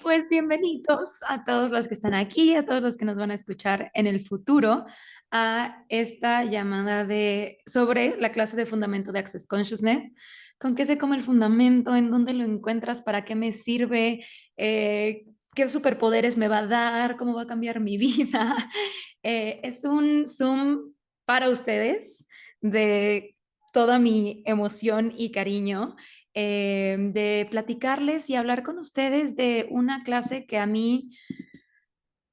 Pues bienvenidos a todos los que están aquí, a todos los que nos van a escuchar en el futuro, a esta llamada de sobre la clase de fundamento de Access Consciousness. ¿Con qué se come el fundamento? ¿En dónde lo encuentras? ¿Para qué me sirve? ¿Qué superpoderes me va a dar? ¿Cómo va a cambiar mi vida? Es un Zoom para ustedes de toda mi emoción y cariño de platicarles y hablar con ustedes de una clase que a mí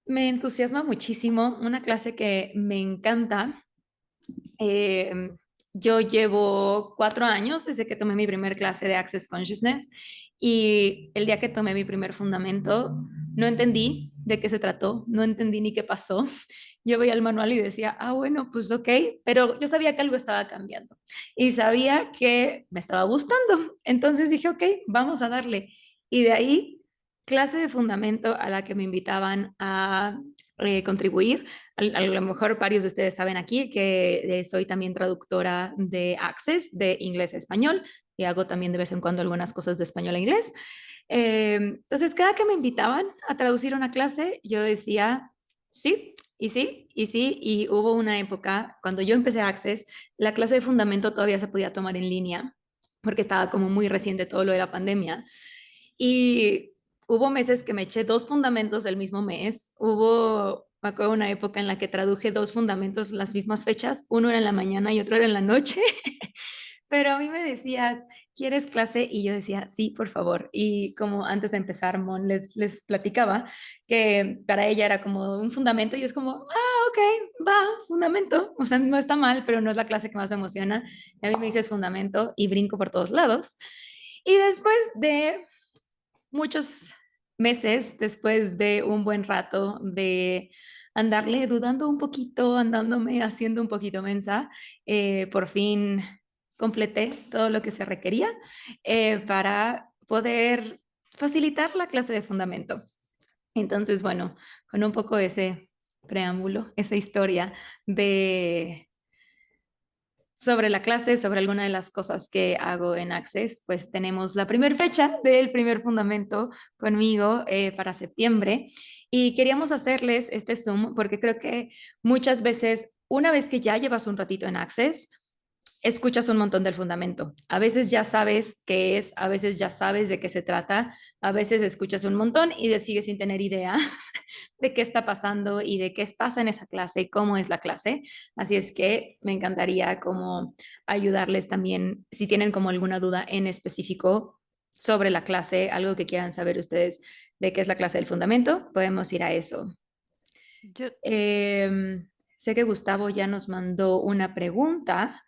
me entusiasma muchísimo, una clase que me encanta. Eh, yo llevo 4 años desde que tomé mi primer clase de Access Consciousness y el día que tomé mi primer fundamento no entendí de qué se trató, no entendí ni qué pasó. Yo veía el manual y decía, bueno, pues ok, pero yo sabía que algo estaba cambiando y sabía que me estaba gustando. Entonces dije, ok, vamos a darle. Y de ahí, clase de fundamento a la que me invitaban a contribuir. A lo mejor varios de ustedes saben aquí que soy también traductora de Access, de inglés a español, y hago también de vez en cuando algunas cosas de español a inglés. Entonces, cada que me invitaban a traducir una clase, yo decía, sí, y sí, y sí, y hubo una época, cuando yo empecé Access, la clase de fundamento todavía se podía tomar en línea, porque estaba como muy reciente todo lo de la pandemia. Y hubo meses que me eché 2 fundamentos del mismo mes. Me acuerdo una época en la que traduje 2 fundamentos las mismas fechas. Uno era en la mañana y otro era en la noche. Pero a mí me decías, ¿quieres clase? Y yo decía, sí, por favor. Y como antes de empezar, Mon les platicaba que para ella era como un fundamento y es como, ok, va, fundamento. O sea, no está mal, pero no es la clase que más me emociona. Y a mí me dices fundamento y brinco por todos lados. Y después de muchos meses, después de un buen rato de andarle dudando un poquito, andándome haciendo un poquito mensa, por fin completé todo lo que se requería para poder facilitar la clase de fundamento. Entonces, bueno, con un poco ese preámbulo, esa historia de sobre la clase, sobre alguna de las cosas que hago en Access, pues tenemos la primera fecha del primer fundamento conmigo para septiembre y queríamos hacerles este Zoom porque creo que muchas veces, una vez que ya llevas un ratito en Access, escuchas un montón del fundamento. A veces ya sabes qué es, a veces ya sabes de qué se trata, a veces escuchas un montón y sigues sin tener idea de qué está pasando y de qué pasa en esa clase, cómo es la clase. Así es que me encantaría como ayudarles también si tienen como alguna duda en específico sobre la clase, algo que quieran saber ustedes de qué es la clase del fundamento, podemos ir a eso. Yo, Sé que Gustavo ya nos mandó una pregunta,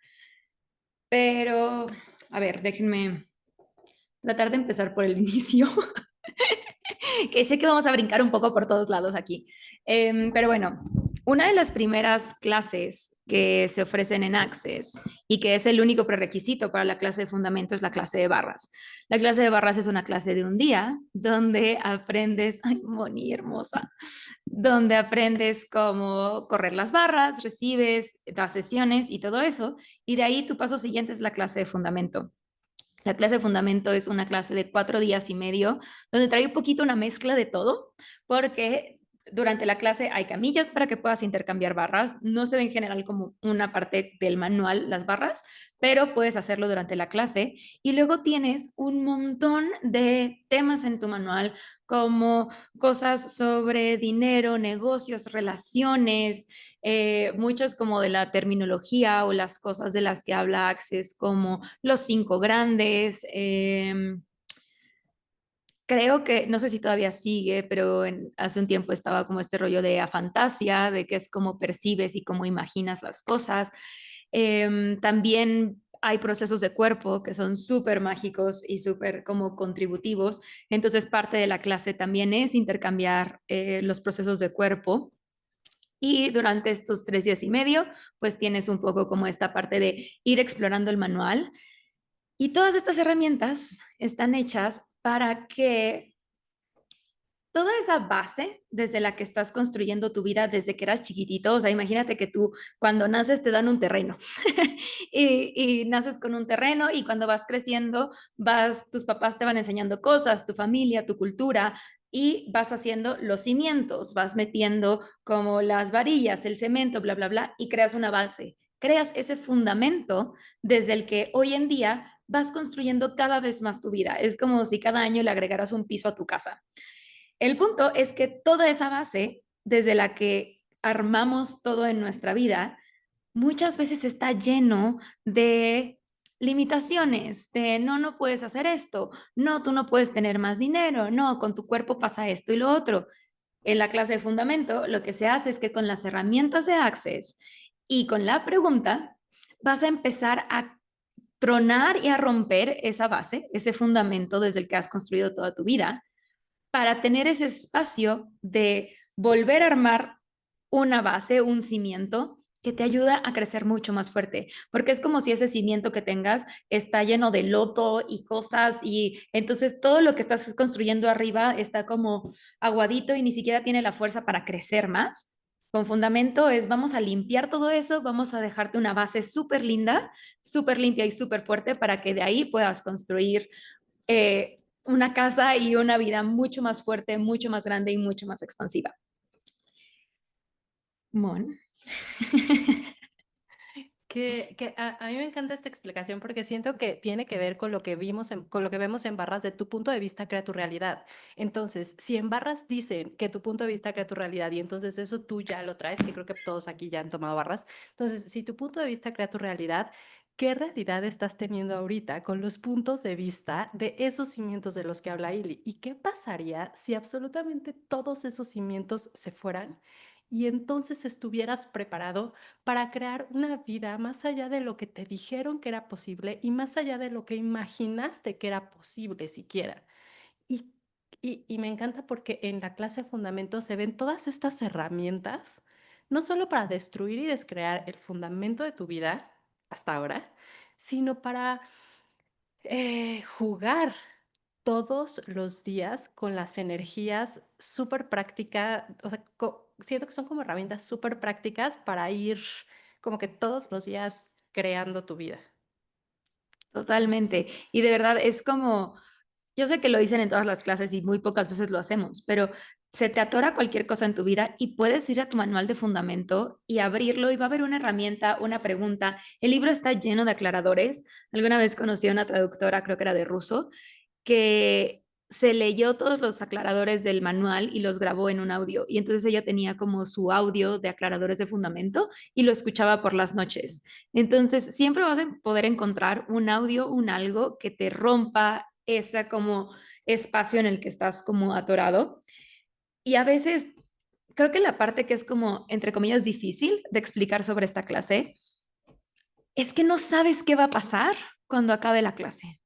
pero a ver, déjenme tratar de empezar por el inicio. Que sé que vamos a brincar un poco por todos lados aquí. Pero bueno, una de las primeras clases que se ofrecen en Access y que es el único prerequisito para la clase de fundamento es la clase de barras. La clase de barras es una clase de un día donde aprendes, ay, Moni, hermosa, donde aprendes cómo correr las barras, recibes, das sesiones y todo eso. Y de ahí tu paso siguiente es la clase de fundamento. La clase de fundamento es una clase de 4 días y medio, donde trae un poquito una mezcla de todo, porque durante la clase hay camillas para que puedas intercambiar barras. No se ve en general como una parte del manual las barras, pero puedes hacerlo durante la clase. Y luego tienes un montón de temas en tu manual, como cosas sobre dinero, negocios, relaciones, muchos como de la terminología o las cosas de las que habla Access, como los 5 grandes. Creo que, no sé si todavía sigue, pero hace un tiempo estaba como este rollo de afantasia, de que es cómo percibes y cómo imaginas las cosas. También hay procesos de cuerpo que son súper mágicos y súper como contributivos. Entonces, parte de la clase también es intercambiar los procesos de cuerpo. Y durante estos 3 días y medio, pues tienes un poco como esta parte de ir explorando el manual. Y todas estas herramientas están hechas para que toda esa base desde la que estás construyendo tu vida desde que eras chiquitito, o sea, imagínate que tú cuando naces te dan un terreno y naces con un terreno y cuando vas creciendo, tus papás te van enseñando cosas, tu familia, tu cultura, y vas haciendo los cimientos, vas metiendo como las varillas, el cemento, bla, bla, bla, y creas una base. Creas ese fundamento desde el que hoy en día vas construyendo cada vez más tu vida. Es como si cada año le agregaras un piso a tu casa. El punto es que toda esa base, desde la que armamos todo en nuestra vida, muchas veces está lleno de limitaciones, de no, no puedes hacer esto, no, tú no puedes tener más dinero, no, con tu cuerpo pasa esto y lo otro. En la clase de fundamento, lo que se hace es que con las herramientas de Access y con la pregunta, vas a empezar a tronar y a romper esa base, ese fundamento desde el que has construido toda tu vida, para tener ese espacio de volver a armar una base, un cimiento que te ayuda a crecer mucho más fuerte, porque es como si ese cimiento que tengas está lleno de lodo y cosas y entonces todo lo que estás construyendo arriba está como aguadito y ni siquiera tiene la fuerza para crecer más. Con fundamento es vamos a limpiar todo eso, vamos a dejarte una base súper linda, súper limpia y súper fuerte para que de ahí puedas construir una casa y una vida mucho más fuerte, mucho más grande y mucho más expansiva. Mon. A mí me encanta esta explicación porque siento que tiene que ver con lo que vimos con lo que vemos en Barras de tu punto de vista crea tu realidad. Entonces, si en Barras dicen que tu punto de vista crea tu realidad y entonces eso tú ya lo traes, que creo que todos aquí ya han tomado Barras, entonces, si tu punto de vista crea tu realidad, ¿qué realidad estás teniendo ahorita con los puntos de vista de esos cimientos de los que habla Ili? ¿Y qué pasaría si absolutamente todos esos cimientos se fueran y entonces estuvieras preparado para crear una vida más allá de lo que te dijeron que era posible y más allá de lo que imaginaste que era posible siquiera? Y, y me encanta porque en la clase de fundamentos se ven todas estas herramientas, no solo para destruir y descrear el fundamento de tu vida hasta ahora, sino para jugar todos los días con las energías súper prácticas, o sea, siento que son como herramientas súper prácticas para ir como que todos los días creando tu vida. Totalmente. Y de verdad es como, yo sé que lo dicen en todas las clases y muy pocas veces lo hacemos, pero se te atora cualquier cosa en tu vida y puedes ir a tu manual de fundamento y abrirlo y va a haber una herramienta, una pregunta. El libro está lleno de aclaradores. Alguna vez conocí a una traductora, creo que era de ruso, que se leyó todos los aclaradores del manual y los grabó en un audio. Y entonces ella tenía como su audio de aclaradores de fundamento y lo escuchaba por las noches. Entonces siempre vas a poder encontrar un audio, un algo que te rompa ese como espacio en el que estás como atorado. Y a veces creo que la parte que es como, entre comillas, difícil de explicar sobre esta clase es que no sabes qué va a pasar cuando acabe la clase.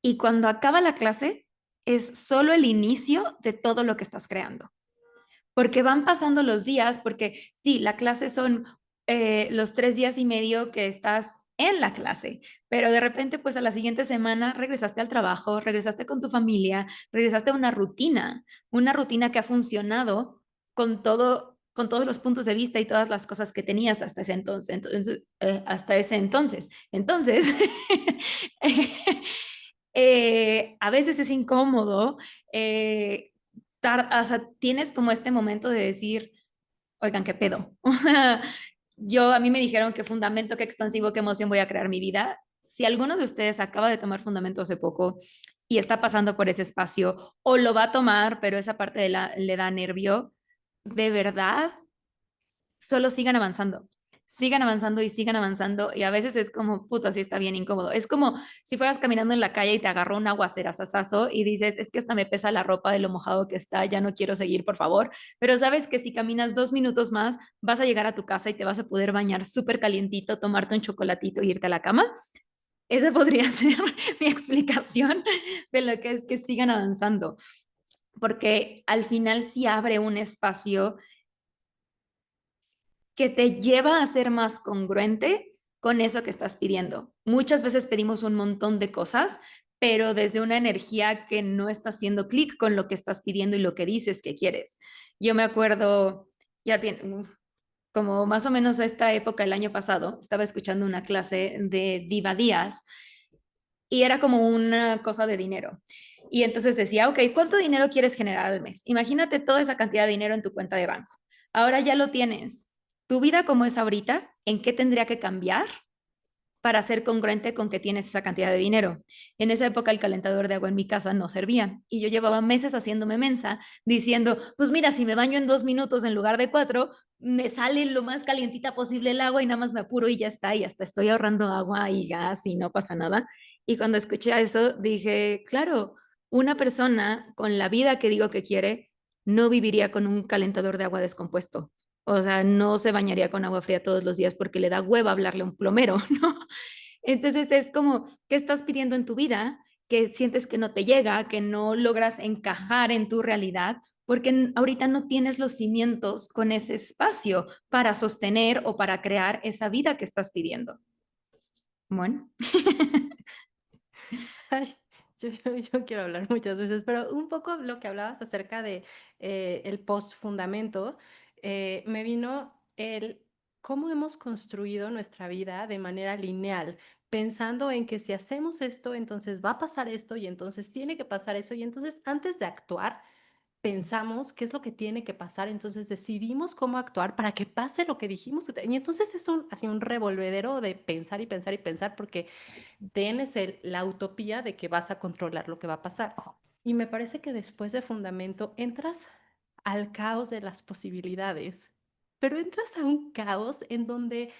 Y cuando acaba la clase, es solo el inicio de todo lo que estás creando. Porque van pasando los días, porque sí, la clase son los 3 días y medio que estás en la clase, pero de repente, pues a la siguiente semana regresaste al trabajo, regresaste con tu familia, regresaste a una rutina que ha funcionado con todo, con todos los puntos de vista y todas las cosas que tenías hasta ese entonces. Hasta ese entonces. Entonces, a veces es incómodo. O sea, tienes como este momento de decir, oigan, ¿qué pedo? A mí me dijeron que fundamento, qué expansivo, qué emoción voy a crear mi vida. Si alguno de ustedes acaba de tomar fundamento hace poco y está pasando por ese espacio o lo va a tomar, pero esa parte le da nervio, de verdad, solo sigan avanzando y sigan avanzando y a veces es como, puta, sí está bien incómodo. Es como si fueras caminando en la calle y te agarró un aguacerazazazo y dices, es que hasta me pesa la ropa de lo mojado que está, ya no quiero seguir, por favor. Pero sabes que si caminas 2 minutos más, vas a llegar a tu casa y te vas a poder bañar súper calientito, tomarte un chocolatito e irte a la cama. Esa podría ser mi explicación de lo que es que sigan avanzando, porque al final sí abre un espacio que te lleva a ser más congruente con eso que estás pidiendo. Muchas veces pedimos un montón de cosas, pero desde una energía que no está haciendo clic con lo que estás pidiendo y lo que dices que quieres. Yo me acuerdo, ya tiene, como más o menos a esta época el año pasado, estaba escuchando una clase de Diva Díaz y era como una cosa de dinero. Y entonces decía, ok, ¿cuánto dinero quieres generar al mes? Imagínate toda esa cantidad de dinero en tu cuenta de banco. Ahora ya lo tienes. Tu vida como es ahorita, ¿en qué tendría que cambiar para ser congruente con que tienes esa cantidad de dinero? En esa época el calentador de agua en mi casa no servía y yo llevaba meses haciéndome mensa diciendo, pues mira, si me baño en 2 minutos en lugar de 4, me sale lo más calientita posible el agua y nada más me apuro y ya está, y hasta estoy ahorrando agua y gas y no pasa nada. Y cuando escuché eso dije, claro, una persona con la vida que digo que quiere no viviría con un calentador de agua descompuesto. O sea, no se bañaría con agua fría todos los días porque le da hueva hablarle a un plomero, ¿no? Entonces es como, ¿qué estás pidiendo en tu vida? Que sientes que no te llega, que no logras encajar en tu realidad, porque ahorita no tienes los cimientos con ese espacio para sostener o para crear esa vida que estás pidiendo. Bueno. Ay, yo quiero hablar muchas veces, pero un poco lo que hablabas acerca de el post-fundamento, me vino el cómo hemos construido nuestra vida de manera lineal, pensando en que si hacemos esto, entonces va a pasar esto y entonces tiene que pasar eso y entonces antes de actuar, pensamos qué es lo que tiene que pasar, entonces decidimos cómo actuar para que pase lo que dijimos. Y entonces es así un revolvedero de pensar y pensar y pensar porque tienes la utopía de que vas a controlar lo que va a pasar. Y me parece que después de Fundamento entras al caos de las posibilidades, pero entras a un caos en donde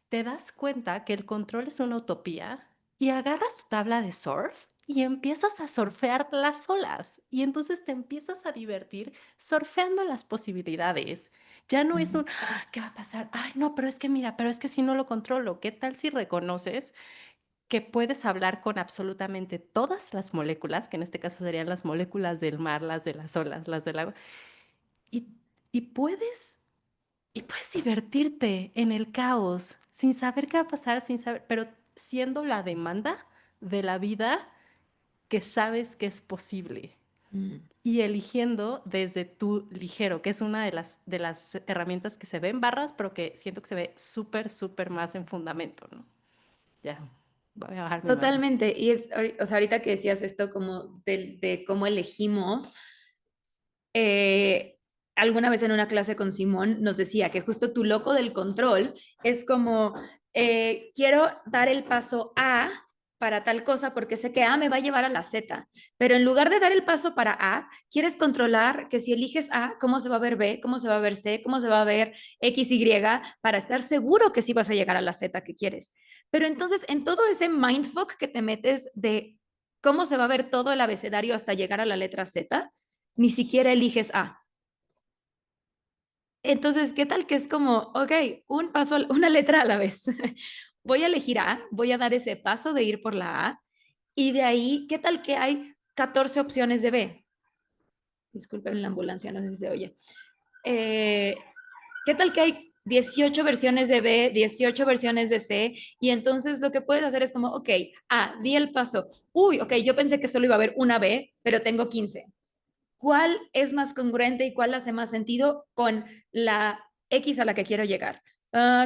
te das cuenta que el control es una utopía y agarras tu tabla de surf y empiezas a surfear las olas y entonces te empiezas a divertir surfeando las posibilidades. Ya no es un, "Ah, ¿qué va a pasar? Ay, no, pero es que mira, pero es que si no lo controlo, ¿qué tal si reconoces que puedes hablar con absolutamente todas las moléculas, que en este caso serían las moléculas del mar, las de las olas, las del agua, y, y puedes, y puedes divertirte en el caos, sin saber qué va a pasar, sin saber, pero siendo la demanda de la vida que sabes que es posible Mm. y eligiendo desde tu ligero, que es una de las herramientas que se ve en barras, pero que siento que se ve súper, súper más en fundamento, ¿no? Ya, voy a bajar mi mano. Totalmente. Y es, o sea, ahorita que decías esto como de cómo elegimos, eh, alguna vez en una clase con Simón nos decía que justo tu loco del control es como, quiero dar el paso A para tal cosa porque sé que A me va a llevar a la Z, pero en lugar de dar el paso para A, quieres controlar que si eliges A, cómo se va a ver B, cómo se va a ver C, cómo se va a ver X, Y, para estar seguro que sí vas a llegar a la Z que quieres. Pero entonces en todo ese mindfuck que te metes de cómo se va a ver todo el abecedario hasta llegar a la letra Z, ni siquiera eliges A. Entonces, ¿qué tal que es como, ok, un paso, una letra a la vez? Voy a elegir A, voy a dar ese paso de ir por la A, y de ahí, ¿qué tal que hay 14 opciones de B? Disculpen la ambulancia, no sé si se oye. Eh, ¿Qué tal que hay 18 versiones de B, 18 versiones de C? Y entonces lo que puedes hacer es como, ok, A, di el paso. Uy, ok, yo pensé que solo iba a haber una B, pero tengo 15. ¿Cuál es más congruente y cuál hace más sentido con la X a la que quiero llegar?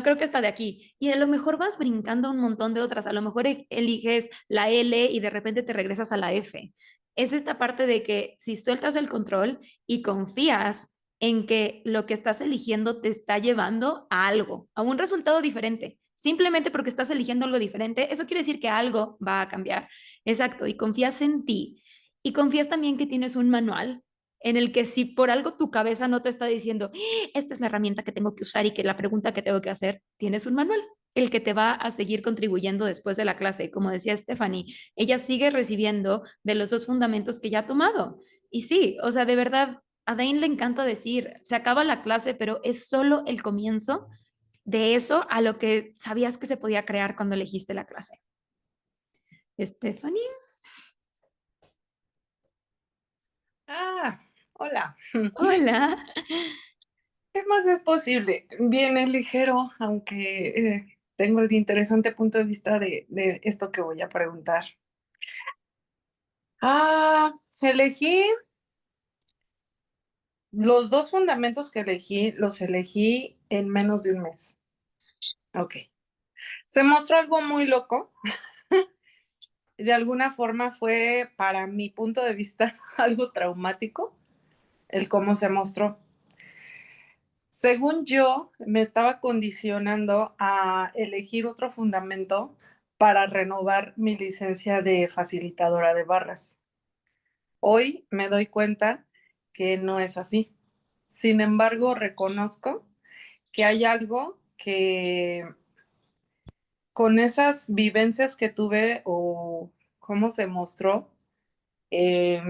Creo que está de aquí. Y a lo mejor vas brincando un montón de otras. A lo mejor eliges la L y de repente te regresas a la F. Es esta parte de que si sueltas el control y confías en que lo que estás eligiendo te está llevando a algo, a un resultado diferente. Simplemente porque estás eligiendo algo diferente, eso quiere decir que algo va a cambiar. Exacto. Y confías en ti. Y confías también que tienes un manual en el que si por algo tu cabeza no te está diciendo, esta es la herramienta que tengo que usar y que la pregunta que tengo que hacer, tienes un manual, el que te va a seguir contribuyendo después de la clase. Como decía Stephanie, ella sigue recibiendo de los dos fundamentos que ya ha tomado. Y sí, o sea, de verdad, a Dane le encanta decir, se acaba la clase, pero es solo el comienzo de eso a lo que sabías que se podía crear cuando elegiste la clase. Stephanie. Ah, hola. Hola. ¿Qué más es posible? Viene ligero, aunque tengo el interesante punto de vista de esto que voy a preguntar. Elegí los dos fundamentos que elegí, los elegí en menos de un mes. Ok. Se mostró algo muy loco, de alguna forma fue, para mi punto de vista, algo traumático el cómo se mostró. Según yo, me estaba condicionando a elegir otro fundamento para renovar mi licencia de facilitadora de barras. Hoy me doy cuenta que no es así. Sin embargo, reconozco que hay algo que con esas vivencias que tuve o cómo se mostró, eh,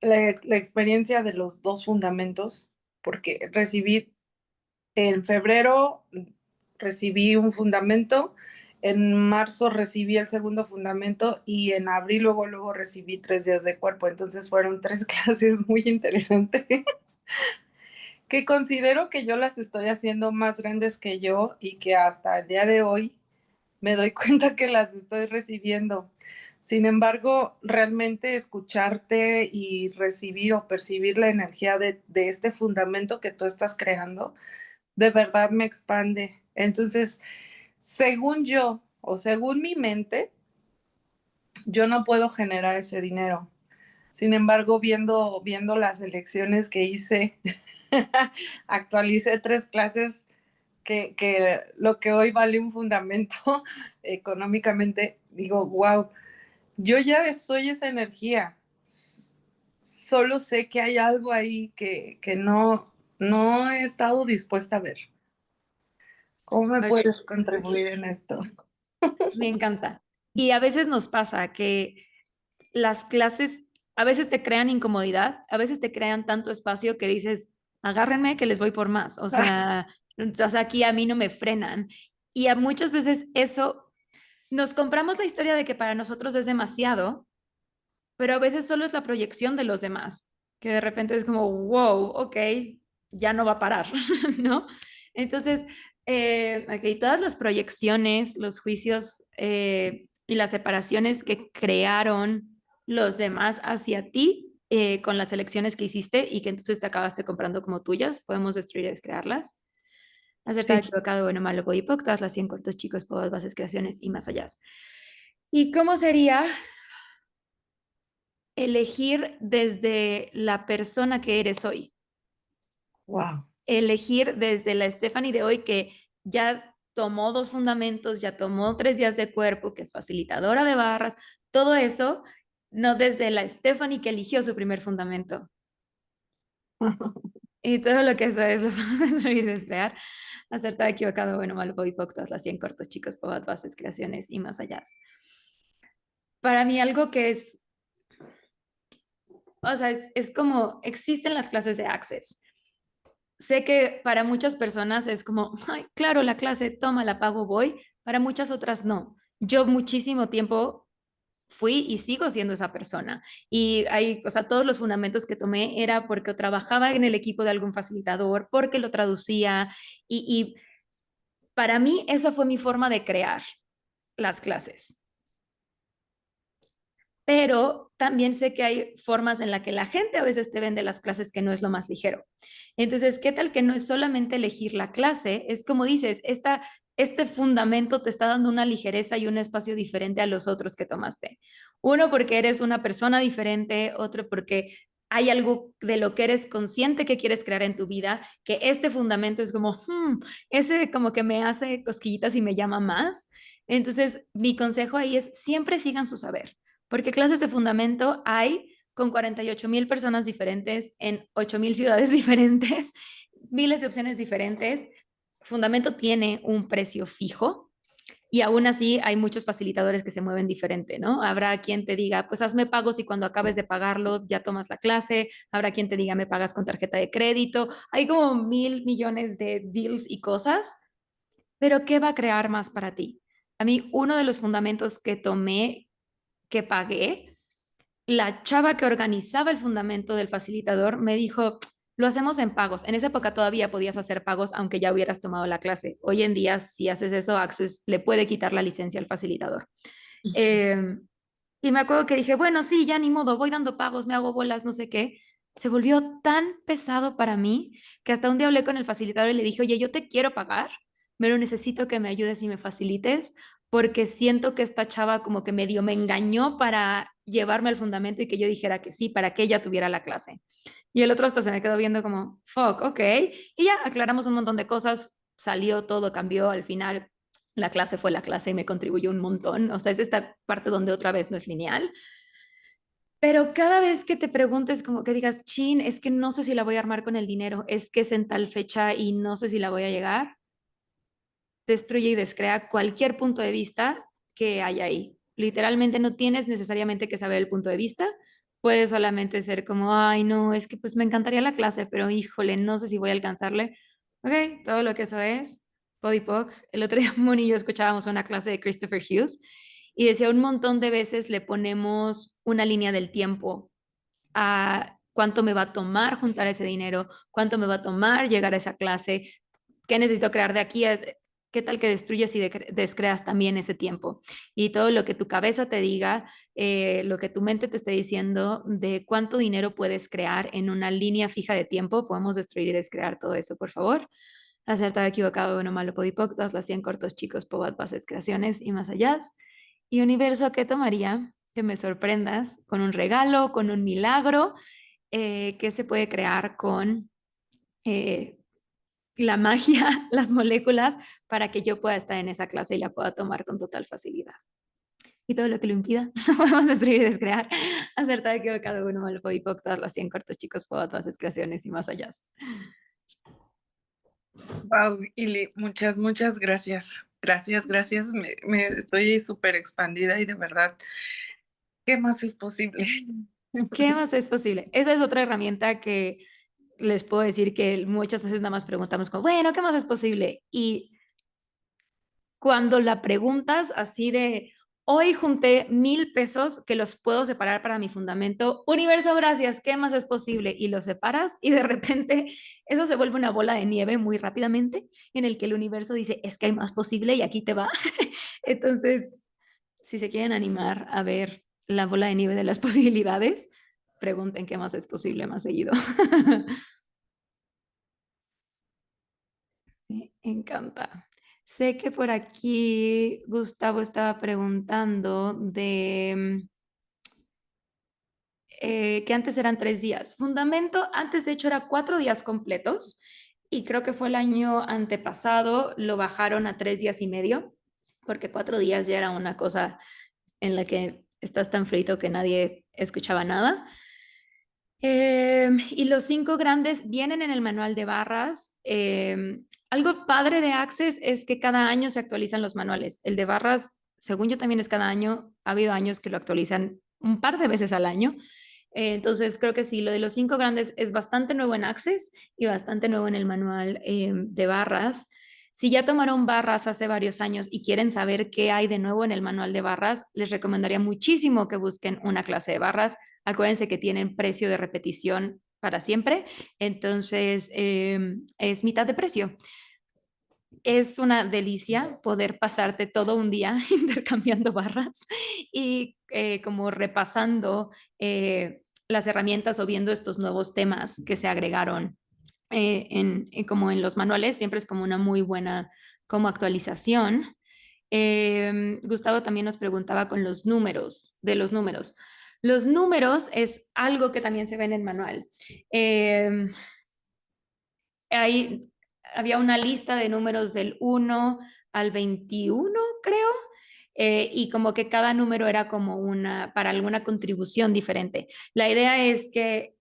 la experiencia de los dos fundamentos, porque recibí en febrero, recibí un fundamento, en marzo recibí el segundo fundamento y en abril luego recibí 3 días de cuerpo. Entonces fueron 3 clases muy interesantes que considero que yo las estoy haciendo más grandes que yo y que hasta el día de hoy me doy cuenta que las estoy recibiendo. Sin embargo, realmente escucharte y recibir o percibir la energía de este fundamento que tú estás creando, de verdad me expande. Entonces, según yo o según mi mente, yo no puedo generar ese dinero. Sin embargo, viendo las elecciones que hice, actualicé 3 clases que lo que hoy vale un fundamento económicamente, digo, wow, yo ya soy esa energía. Solo sé que hay algo ahí que no he estado dispuesta a ver. ¿Cómo me Ok, puedes contribuir en esto? me encanta. Y a veces nos pasa que las clases a veces te crean incomodidad, a veces te crean tanto espacio que dices, agárrenme que les voy por más. O sea, aquí a mí no me frenan. Y a muchas veces eso, nos compramos la historia de que para nosotros es demasiado, pero a veces solo es la proyección de los demás, que de repente es como, wow, ok, ya no va a parar, ¿no? Entonces, ok, todas las proyecciones, los juicios y las separaciones que crearon los demás hacia ti con las elecciones que hiciste y que entonces te acabaste comprando como tuyas, podemos destruir y descrearlas. Acertado, Sí, equivocado, bueno, malo, boipoc, todas las 100 cortos, chicos, pobres, bases, creaciones y más allá. ¿Y cómo sería elegir desde la persona que eres hoy? wow. Elegir desde la Stephanie de hoy que ya tomó 2 fundamentos, ya tomó 3 días de cuerpo, que es facilitadora de barras, todo eso, no desde la Stephanie que eligió su primer fundamento. Y todo lo que eso es lo vamos a destruir, descrear, acertado, equivocado, bueno, malo, poco, todas las 100 cortos, chicos, pobres, bases, creaciones y más allá. Para mí algo que es, o sea, es como, existen las clases de Access. Sé que para muchas personas es como, ay, claro, la clase, toma, la pago, voy. Para muchas otras no. Yo muchísimo tiempo fui y sigo siendo esa persona. Y hay, o sea, todos los fundamentos que tomé era porque trabajaba en el equipo de algún facilitador, porque lo traducía y para mí esa fue mi forma de crear las clases. Pero también sé que hay formas en las que la gente a veces te vende las clases que no es lo más ligero. Entonces, ¿qué tal que no es solamente elegir la clase? Es como dices, este fundamento te está dando una ligereza y un espacio diferente a los otros que tomaste. Uno, porque eres una persona diferente, otro, porque hay algo de lo que eres consciente que quieres crear en tu vida, que este fundamento es como, ese como que me hace cosquillitas y me llama más. Entonces, mi consejo ahí es siempre sigan su saber porque clases de fundamento hay con 48,000 personas diferentes en 8,000 ciudades diferentes, miles de opciones diferentes. Fundamento tiene un precio fijo y aún así hay muchos facilitadores que se mueven diferente, ¿no? Habrá quien te diga, pues hazme pagos y cuando acabes de pagarlo ya tomas la clase. Habrá quien te diga, me pagas con tarjeta de crédito. Hay como 1,000 millones de deals y cosas, pero ¿qué va a crear más para ti? A mí, uno de los fundamentos que tomé, que pagué, la chava que organizaba el fundamento del facilitador me dijo, lo hacemos en pagos. En esa época todavía podías hacer pagos aunque ya hubieras tomado la clase. Hoy en día, si haces eso, Access le puede quitar la licencia al facilitador. Eh, y me acuerdo que dije, bueno, sí, ya ni modo, voy dando pagos, me hago bolas, no sé qué. Se volvió tan pesado para mí que hasta un día hablé con el facilitador y le dije, oye, yo te quiero pagar, pero necesito que me ayudes y me facilites porque siento que esta chava como que medio me engañó para llevarme al fundamento y que yo dijera que sí, para que ella tuviera la clase. Y el otro hasta se me quedó viendo como, fuck, ok. Y ya aclaramos un montón de cosas, salió todo, cambió, al final la clase fue la clase y me contribuyó un montón. O sea, es esta parte donde otra vez no es lineal. Pero cada vez que te preguntes, como que digas, chin, es que no sé si la voy a armar con el dinero, es que es en tal fecha y no sé si la voy a llegar, destruye y descrea cualquier punto de vista que haya ahí. Literalmente no tienes necesariamente que saber el punto de vista, puede solamente ser como, ay, no, es que pues me encantaría la clase, pero híjole, no sé si voy a alcanzarle. Ok, todo lo que eso es, POC. El otro día Moni y yo escuchábamos una clase de Christopher Hughes y decía un montón de veces le ponemos una línea del tiempo a cuánto me va a tomar juntar ese dinero, cuánto me va a tomar llegar a esa clase, qué necesito crear de aquí, qué tal que destruyes y descreas también ese tiempo. Y todo lo que tu cabeza te diga, lo que tu mente te esté diciendo de cuánto dinero puedes crear en una línea fija de tiempo, podemos destruir y descrear todo eso, por favor. Acertado, equivocado, bueno, malo, podipoc, todas las 100 cortos, chicos, pobat, bases, creaciones y más allá. Y universo, ¿qué tomaría? Que me sorprendas con un regalo, con un milagro, que se puede crear con eh, la magia, las moléculas, para que yo pueda estar en esa clase y la pueda tomar con total facilidad. Y todo lo que lo impida, podemos destruir y descrear. Acertado, equivocado, bueno, malo, podipoc, todas las 100 cortos, chicos, pobat, bases, creaciones y más allá. Wow, Ili, muchas, muchas gracias. Gracias, gracias. Me estoy súper expandida y de verdad, ¿qué más es posible? ¿Qué más es posible? Esa es otra herramienta que les puedo decir que muchas veces nada más preguntamos como, bueno, ¿qué más es posible? Y cuando la preguntas así de, hoy junté 1,000 pesos que los puedo separar para mi fundamento, universo, gracias, ¿qué más es posible? Y lo separas y de repente eso se vuelve una bola de nieve muy rápidamente en el que el universo dice, es que hay más posible y aquí te va. Entonces, si se quieren animar a ver la bola de nieve de las posibilidades, pregunten qué más es posible más seguido. Me encanta. Sé que por aquí Gustavo estaba preguntando de que antes eran 3 días. Fundamento, antes de hecho era 4 días completos y creo que fue el año antepasado, lo bajaron a 3 días y medio, porque 4 días ya era una cosa en la que estás tan frito que nadie escuchaba nada. Y los 5 grandes vienen en el manual de barras. Algo padre de Access es que cada año se actualizan los manuales. El de barras, según yo, también es cada año. Ha habido años que lo actualizan un par de veces al año. Entonces, creo que sí, lo de los 5 grandes es bastante nuevo en Access y bastante nuevo en el manual de barras. Si ya tomaron barras hace varios años y quieren saber qué hay de nuevo en el manual de barras, les recomendaría muchísimo que busquen una clase de barras. Acuérdense que tienen precio de repetición para siempre, entonces es mitad de precio. Es una delicia poder pasarte todo un día intercambiando barras y como repasando las herramientas o viendo estos nuevos temas que se agregaron como en los manuales. Siempre es como una muy buena como actualización. Gustavo también nos preguntaba con los números, de los números. Los números es algo que también se ve en el manual. Ahí había una lista de números del 1 al 21, creo, y como que cada número era como para alguna contribución diferente. La idea es que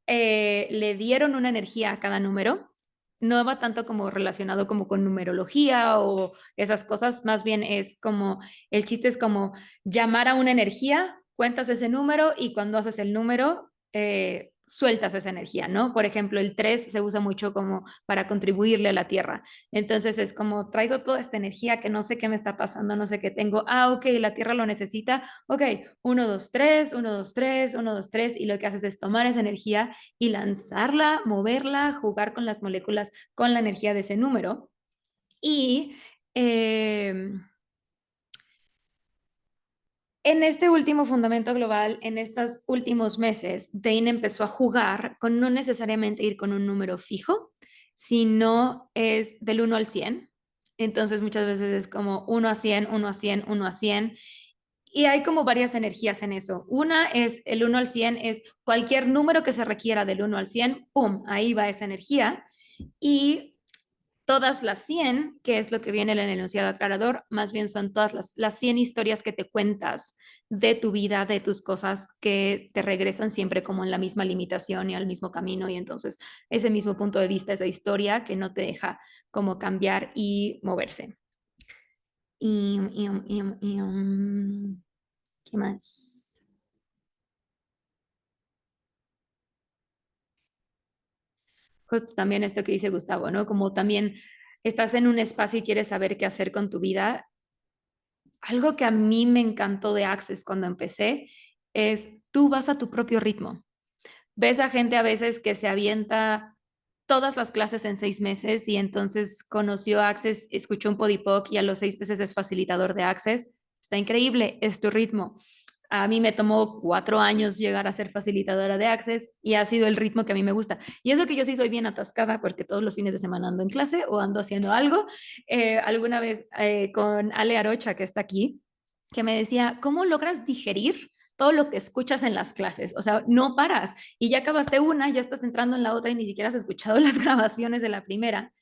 le dieron una energía a cada número. No va tanto como relacionado como con numerología o esas cosas, más bien es como, el chiste es como llamar a una energía, cuentas ese número y cuando haces el número, sueltas esa energía, ¿no? Por ejemplo, el 3 se usa mucho como para contribuirle a la Tierra. Entonces es como traigo toda esta energía que no sé qué me está pasando, no sé qué tengo. Ah, ok, la Tierra lo necesita. Ok, 1, 2, 3, 1, 2, 3, 1, 2, 3. Y lo que haces es tomar esa energía y lanzarla, moverla, jugar con las moléculas, con la energía de ese número. Y en este último fundamento global, en estos últimos meses, Dane empezó a jugar con no necesariamente ir con un número fijo, sino es del 1 al 100. Entonces muchas veces es como 1 a 100, 1 a 100, 1 a 100. Y hay como varias energías en eso. Una es el 1 al 100, es cualquier número que se requiera del 1 al 100, ¡pum! Ahí va esa energía. Y todas las 100, que es lo que viene en el enunciado aclarador, más bien son todas las 100 historias que te cuentas de tu vida, de tus cosas, que te regresan siempre como en la misma limitación y al mismo camino. Y entonces ese mismo punto de vista, esa historia que no te deja como cambiar y moverse. Y, ¿qué más? Justo también esto que dice Gustavo, ¿no? Como también estás en un espacio y quieres saber qué hacer con tu vida. Algo que a mí me encantó de Access cuando empecé es tú vas a tu propio ritmo. Ves a gente a veces que se avienta todas las clases en 6 meses y entonces conoció Access, escuchó un podipoc y a los 6 meses es facilitador de Access. Está increíble, es tu ritmo. A mí me tomó 4 años llegar a ser facilitadora de Access y ha sido el ritmo que a mí me gusta. Y eso que yo sí soy bien atascada porque todos los fines de semana ando en clase o ando haciendo algo. Alguna vez con Ale Arocha, que está aquí, que me decía, ¿cómo logras digerir todo lo que escuchas en las clases? O sea, no paras y ya acabaste una, ya estás entrando en la otra y ni siquiera has escuchado las grabaciones de la primera.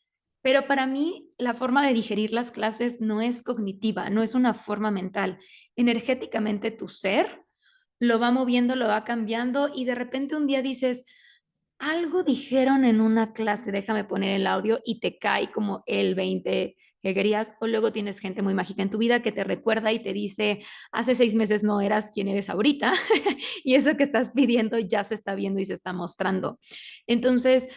Pero para mí la forma de digerir las clases no es cognitiva, no es una forma mental. Energéticamente tu ser lo va moviendo, lo va cambiando y de repente un día dices, algo dijeron en una clase, déjame poner el audio y te cae como el 20 que querías. O luego tienes gente muy mágica en tu vida que te recuerda y te dice, hace 6 meses no eras quien eres ahorita y eso que estás pidiendo ya se está viendo y se está mostrando. Entonces,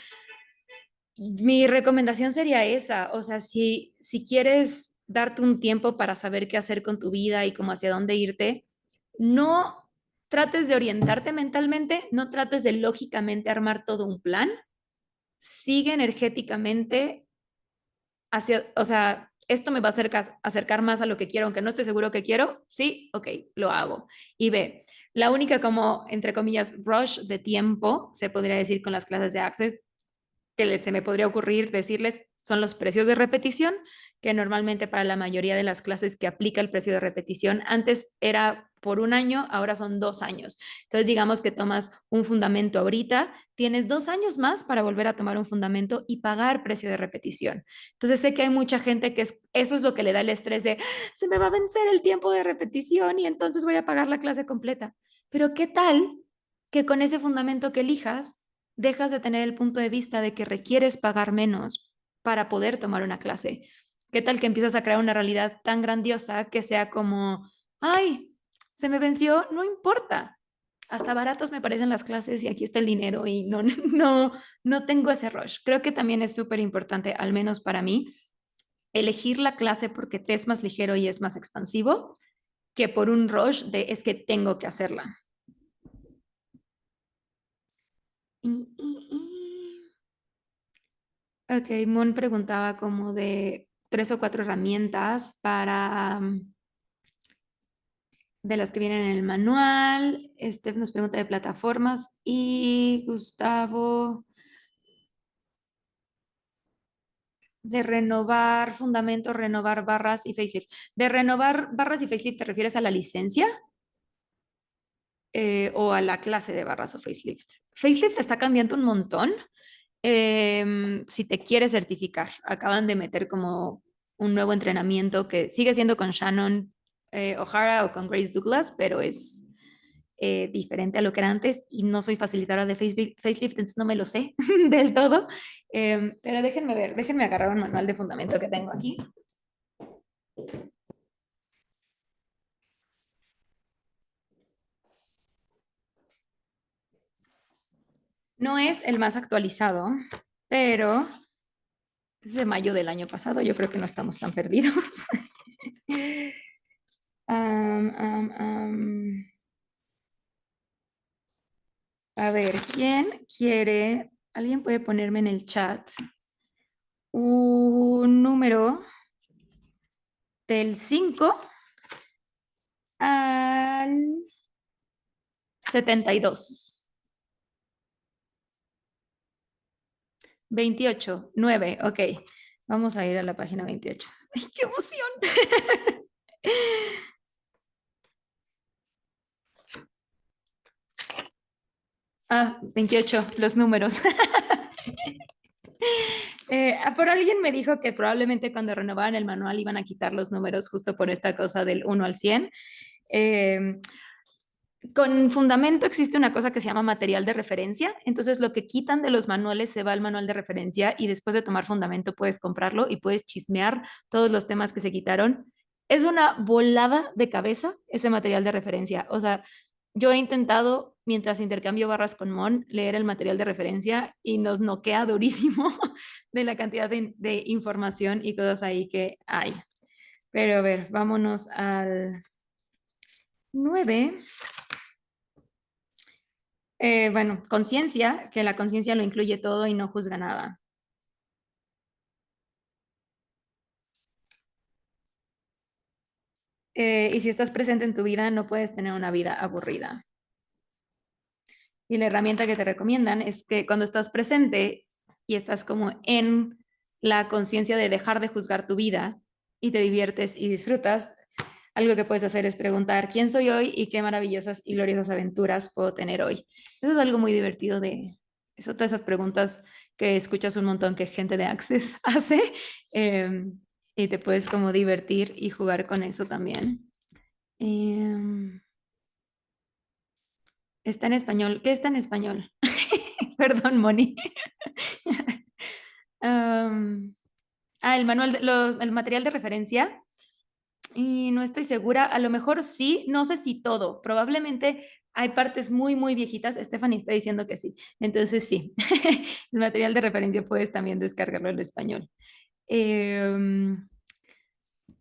mi recomendación sería esa, o sea, si quieres darte un tiempo para saber qué hacer con tu vida y cómo hacia dónde irte, no trates de orientarte mentalmente, no trates de lógicamente armar todo un plan, sigue energéticamente hacia, o sea, esto me va a acercar más a lo que quiero, aunque no esté seguro que quiero, sí, ok, lo hago. Y ve, la única como, entre comillas, rush de tiempo, se podría decir con las clases de Access, que se me podría ocurrir decirles son los precios de repetición, que normalmente para la mayoría de las clases que aplica el precio de repetición, antes era por 1 año, ahora son 2 años. Entonces, digamos que tomas un fundamento ahorita, tienes 2 años más para volver a tomar un fundamento y pagar precio de repetición. Entonces, sé que hay mucha gente que eso es lo que le da el estrés de, se me va a vencer el tiempo de repetición y entonces voy a pagar la clase completa. Pero ¿qué tal que con ese fundamento que elijas dejas de tener el punto de vista de que requieres pagar menos para poder tomar una clase? ¿Qué tal que empiezas a crear una realidad tan grandiosa que sea como, ay, se me venció, no importa? Hasta baratas me parecen las clases y aquí está el dinero y no, no tengo ese rush. Creo que también es súper importante, al menos para mí, elegir la clase porque te es más ligero y es más expansivo que por un rush de es que tengo que hacerla. Ok, Mon preguntaba como de 3 o 4 herramientas para de las que vienen en el manual. Steph nos pregunta de plataformas y Gustavo de renovar fundamentos, renovar barras y facelift. De renovar barras y facelift, ¿te refieres a la licencia? O a la clase de barras o facelift. Facelift está cambiando un montón. Si te quieres certificar, acaban de meter como un nuevo entrenamiento que sigue siendo con Shannon O'Hara o con Grace Douglas, pero es diferente a lo que era antes y no soy facilitadora de facelift, entonces no me lo sé del todo. Pero déjenme ver, déjenme agarrar un manual de fundamento que tengo aquí. No es el más actualizado, pero es de mayo del año pasado, yo creo que no estamos tan perdidos. Um, um, um. A ver, ¿quién quiere? ¿Alguien puede ponerme en el chat un número del 5 al 72? 28, 9, ok. Vamos a ir a la página 28. ¡Ay, qué emoción! Ah, 28, los números. Por alguien me dijo que probablemente cuando renovaran el manual iban a quitar los números justo por esta cosa del 1 al 100. Eh, con fundamento existe una cosa que se llama material de referencia. Entonces lo que quitan de los manuales se va al manual de referencia y después de tomar fundamento puedes comprarlo y puedes chismear todos los temas que se quitaron. Es una volada de cabeza ese material de referencia. O sea, yo he intentado, mientras intercambio barras con Mon, leer el material de referencia y nos noquea durísimo de la cantidad de información y cosas ahí que hay. Pero a ver, vámonos al 9. Bueno, conciencia, que la conciencia lo incluye todo y no juzga nada. Y si estás presente en tu vida, no puedes tener una vida aburrida. Y la herramienta que te recomiendan es que cuando estás presente y estás como en la conciencia de dejar de juzgar tu vida y te diviertes y disfrutas, algo que puedes hacer es preguntar quién soy hoy y qué maravillosas y gloriosas aventuras puedo tener hoy. Eso es algo muy divertido de, es otra de esas preguntas que escuchas un montón que gente de Access hace y te puedes como divertir y jugar con eso también. Em, está en español. ¿Qué está en español? Perdón, Moni. Am, el manual, el material de referencia. Y no estoy segura, a lo mejor sí, no sé si todo, probablemente hay partes muy, muy viejitas. Stephanie está diciendo que sí, entonces sí, el material de referencia puedes también descargarlo en español.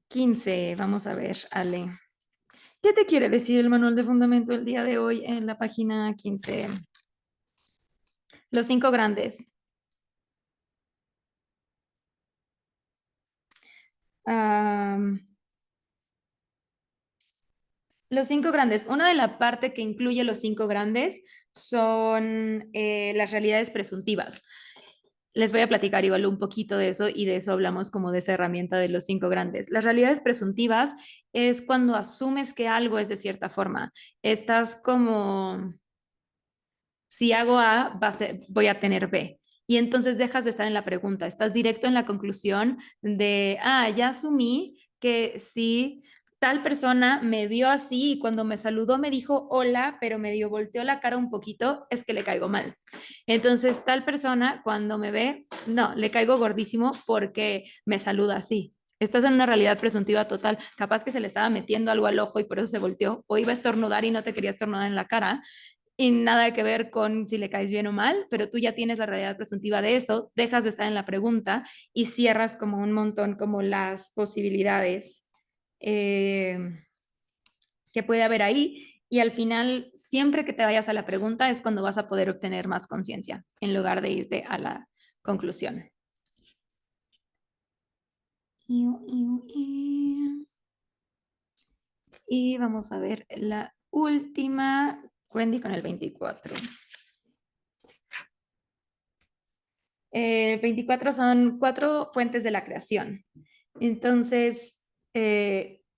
15, vamos a ver, Ale. ¿Qué te quiere decir el manual de fundamento el día de hoy en la página 15? Los 5 grandes. Am, los 5 grandes. Una de la parte que incluye los 5 grandes son las realidades presuntivas. Les voy a platicar igual un poquito de eso y de eso hablamos como de esa herramienta de los 5 grandes. Las realidades presuntivas es cuando asumes que algo es de cierta forma. Estás como, si hago A, voy a tener B. Y entonces dejas de estar en la pregunta, estás directo en la conclusión de, ya asumí que si tal persona me vio así y cuando me saludó me dijo hola, pero medio volteó la cara un poquito, es que le caigo mal. Entonces tal persona cuando me ve, no, le caigo gordísimo porque me saluda así. Estás en una realidad presuntiva total. Capaz que se le estaba metiendo algo al ojo y por eso se volteó, o iba a estornudar y no te quería estornudar en la cara y nada que ver con si le caes bien o mal, pero tú ya tienes la realidad presuntiva de eso, dejas de estar en la pregunta y cierras como un montón como las posibilidades eh, que puede haber ahí. Y al final, siempre que te vayas a la pregunta es cuando vas a poder obtener más conciencia, en lugar de irte a la conclusión. Y vamos a ver la última, Wendy con el 24. 24 son 4 fuentes de la creación. Entonces,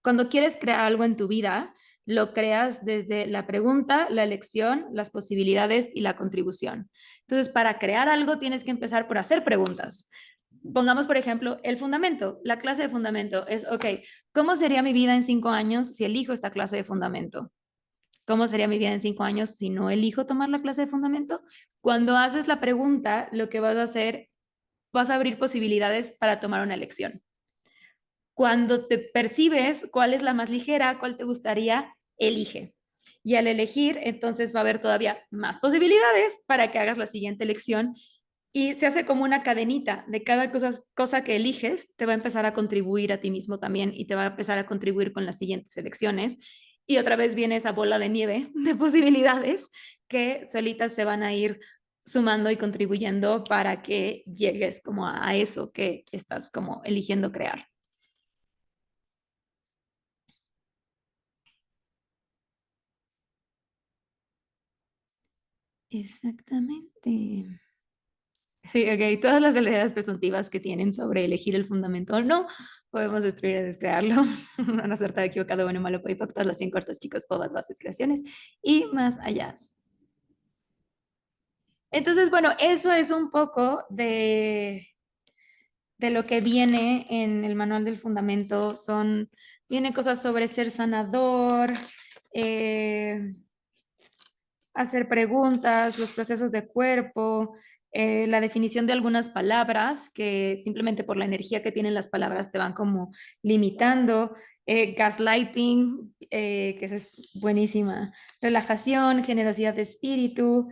cuando quieres crear algo en tu vida, lo creas desde la pregunta, la elección, las posibilidades y la contribución. Entonces, para crear algo tienes que empezar por hacer preguntas. Pongamos, por ejemplo, el fundamento. La clase de fundamento es, ok, ¿cómo sería mi vida en 5 años si elijo esta clase de fundamento? ¿Cómo sería mi vida en 5 años si no elijo tomar la clase de fundamento? Cuando haces la pregunta, lo que vas a hacer, vas a abrir posibilidades para tomar una elección. Cuando te percibes cuál es la más ligera, cuál te gustaría, elige. Y al elegir, entonces va a haber todavía más posibilidades para que hagas la siguiente elección y se hace como una cadenita de cada cosa que eliges, te va a empezar a contribuir a ti mismo también y te va a empezar a contribuir con las siguientes elecciones. Y otra vez viene esa bola de nieve de posibilidades que solitas se van a ir sumando y contribuyendo para que llegues como a eso que estás como eligiendo crear. Exactamente. Sí, ok. Todas las realidades presuntivas que tienen sobre elegir el fundamento o no, podemos destruir y descrearlo. Una suerte de equivocado, bueno, malo, puede impactar las 100 cortos, chicos, todas bases, creaciones y más allá. Entonces, bueno, eso es un poco de lo que viene en el manual del fundamento. Viene cosas sobre ser sanador, eh, hacer preguntas, los procesos de cuerpo, la definición de algunas palabras que simplemente por la energía que tienen las palabras te van como limitando, gaslighting, que esa es buenísima, relajación, generosidad de espíritu,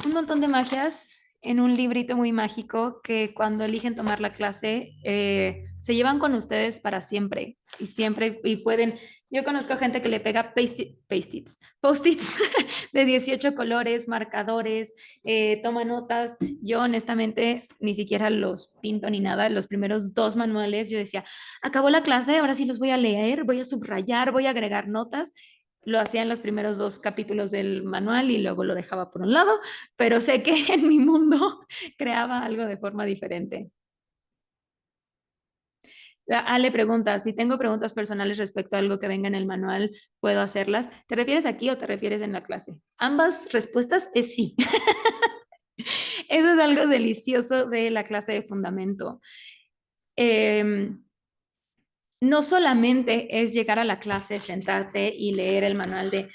un montón de magias en un librito muy mágico que cuando eligen tomar la clase se llevan con ustedes para siempre y siempre y pueden. Yo conozco gente que le pega post-its de 18 colores, marcadores, toma notas. Yo honestamente ni siquiera los pinto ni nada. Los primeros 2 manuales yo decía, acabó la clase, ahora sí los voy a leer, voy a subrayar, voy a agregar notas. Lo hacía en los primeros 2 capítulos del manual y luego lo dejaba por un lado, pero sé que en mi mundo creaba algo de forma diferente. Ale pregunta, si tengo preguntas personales respecto a algo que venga en el manual, ¿puedo hacerlas? ¿Te refieres aquí o te refieres en la clase? Ambas respuestas es sí. Eso es algo delicioso de la clase de fundamento. No solamente es llegar a la clase, sentarte y leer el manual de,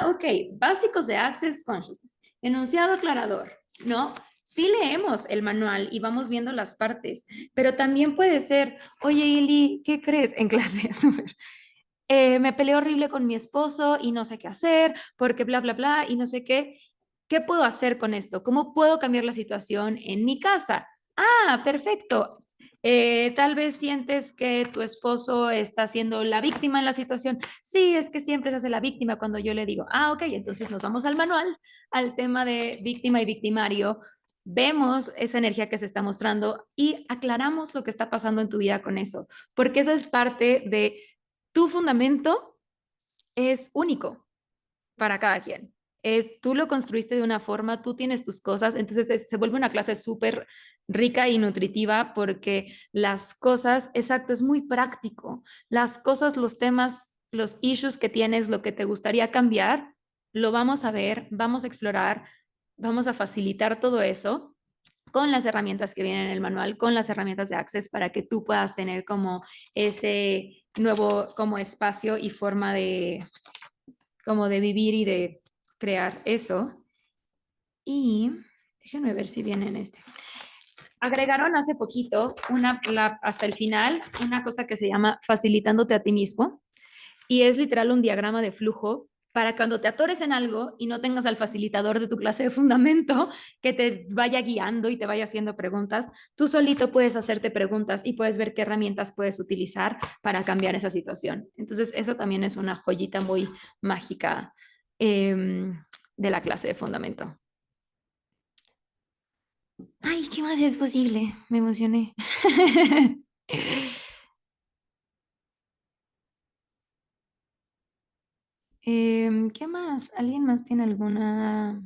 ok, básicos de Access Consciousness, enunciado aclarador, ¿no? Sí leemos el manual y vamos viendo las partes, pero también puede ser, oye, Ili, ¿qué crees? En clase, súper. Me peleé horrible con mi esposo y no sé qué hacer, porque bla, bla, bla, y no sé qué. ¿Qué puedo hacer con esto? ¿Cómo puedo cambiar la situación en mi casa? Perfecto. Tal vez sientes que tu esposo está siendo la víctima en la situación. Sí, es que siempre se hace la víctima cuando yo le digo, ok, entonces nos vamos al manual, al tema de víctima y victimario. Vemos esa energía que se está mostrando y aclaramos lo que está pasando en tu vida con eso, porque esa es parte de tu fundamento, es único para cada quien. Tú lo construiste de una forma, tú tienes tus cosas, entonces se vuelve una clase súper rica y nutritiva porque las cosas, exacto, es muy práctico. Las cosas, los temas, los issues que tienes, lo que te gustaría cambiar, lo vamos a ver, vamos a explorar, vamos a facilitar todo eso con las herramientas que vienen en el manual, con las herramientas de Access para que tú puedas tener como ese nuevo como espacio y forma de como de vivir y de crear eso. Y déjenme ver si viene en este. Agregaron hace poquito, hasta el final, una cosa que se llama facilitándote a ti mismo. Y es literal un diagrama de flujo para cuando te atores en algo y no tengas al facilitador de tu clase de fundamento que te vaya guiando y te vaya haciendo preguntas, tú solito puedes hacerte preguntas y puedes ver qué herramientas puedes utilizar para cambiar esa situación. Entonces, eso también es una joyita muy mágica de la clase de fundamento. Ay, ¿qué más es posible? Me emocioné. ¿Qué más? ¿Alguien más tiene alguna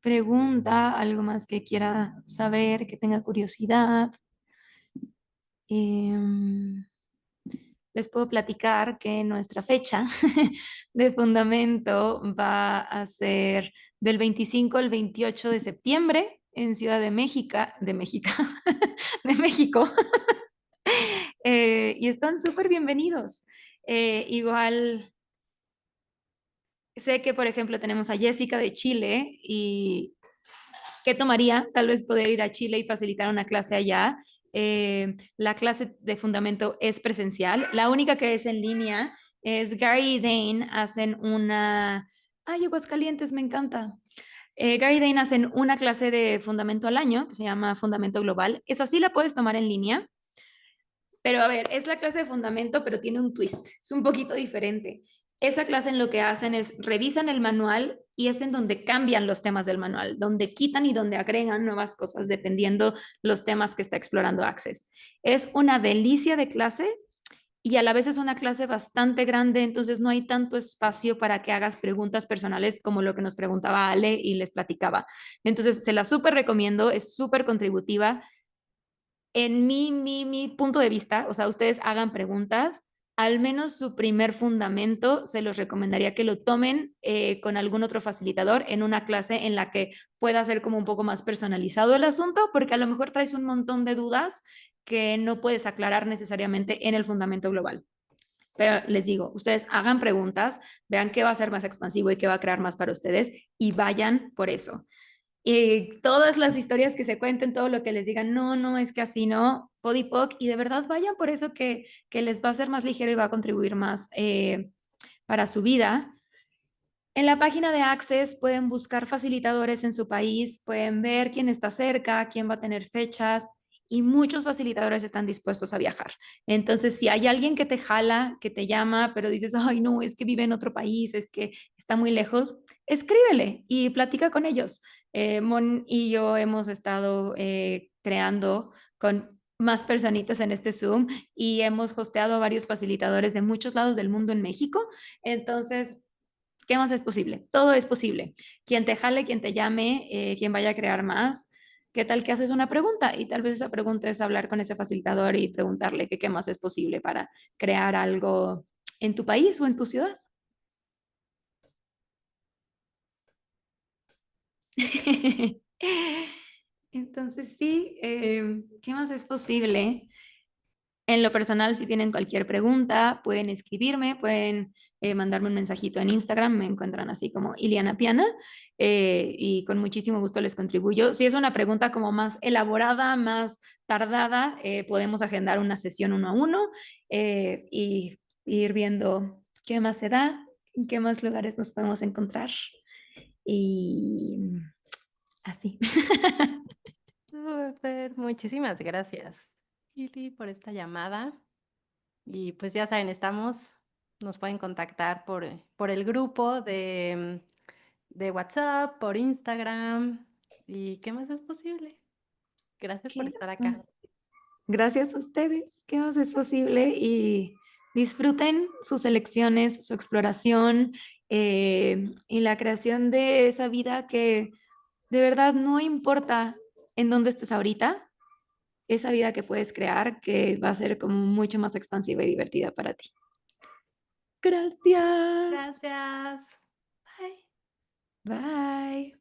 pregunta, algo más que quiera saber, que tenga curiosidad? Em, Les puedo platicar que nuestra fecha de fundamento va a ser del 25 al 28 de septiembre en Ciudad de México, de México. Y están súper bienvenidos. Igual sé que, por ejemplo, tenemos a Jessica de Chile y ¿qué tomaría? Tal vez poder ir a Chile y facilitar una clase allá. La clase de fundamento es presencial. La única que es en línea es Gary y Dane hacen una. Ay, Aguascalientes, me encanta. Gary y Dane hacen una clase de fundamento al año que se llama Fundamento Global. Esa sí la puedes tomar en línea, pero a ver, es la clase de fundamento, pero tiene un twist. Es un poquito diferente. Esa clase en lo que hacen es revisan el manual y es en donde cambian los temas del manual, donde quitan y donde agregan nuevas cosas dependiendo los temas que está explorando Access. Es una delicia de clase y a la vez es una clase bastante grande, entonces no hay tanto espacio para que hagas preguntas personales como lo que nos preguntaba Ale y les platicaba. Entonces, se la súper recomiendo, es súper contributiva. En mi punto de vista, o sea, ustedes hagan preguntas, al menos su primer fundamento se los recomendaría que lo tomen con algún otro facilitador en una clase en la que pueda ser como un poco más personalizado el asunto, porque a lo mejor traes un montón de dudas que no puedes aclarar necesariamente en el fundamento global. Pero les digo, ustedes hagan preguntas, vean qué va a ser más expansivo y qué va a crear más para ustedes y vayan por eso. Y todas las historias que se cuenten, todo lo que les digan, no, no, es que así no, podipoc, y de verdad vayan por eso que les va a ser más ligero y va a contribuir más para su vida. En la página de Access pueden buscar facilitadores en su país, pueden ver quién está cerca, quién va a tener fechas y muchos facilitadores están dispuestos a viajar. Entonces, si hay alguien que te jala, que te llama, pero dices, ay, no, es que vive en otro país, es que está muy lejos, escríbele y platica con ellos. Mon y yo hemos estado creando con más personitas en este Zoom y hemos hosteado a varios facilitadores de muchos lados del mundo en México. Entonces, ¿qué más es posible? Todo es posible. Quien te jale, quien te llame, quien vaya a crear más. ¿Qué tal que haces una pregunta? Y tal vez esa pregunta es hablar con ese facilitador y preguntarle qué más es posible para crear algo en tu país o en tu ciudad. Entonces, sí, ¿qué más es posible? En lo personal, si tienen cualquier pregunta, pueden escribirme, pueden mandarme un mensajito en Instagram, me encuentran así como Iliana Piana y con muchísimo gusto les contribuyo. Si es una pregunta como más elaborada, más tardada, podemos agendar una sesión 1 a 1 y ir viendo qué más se da, en qué más lugares nos podemos encontrar y así. Súper, muchísimas gracias, Ili, por esta llamada. Y pues ya saben, nos pueden contactar por el grupo de WhatsApp, por Instagram. ¿Y qué más es posible? Gracias por ¿Qué estar acá. más? Gracias a ustedes. ¿Qué más es posible? Y disfruten sus elecciones, su exploración y la creación de esa vida que de verdad no importa en dónde estés ahorita, esa vida que puedes crear que va a ser como mucho más expansiva y divertida para ti. Gracias. Gracias. Bye. Bye.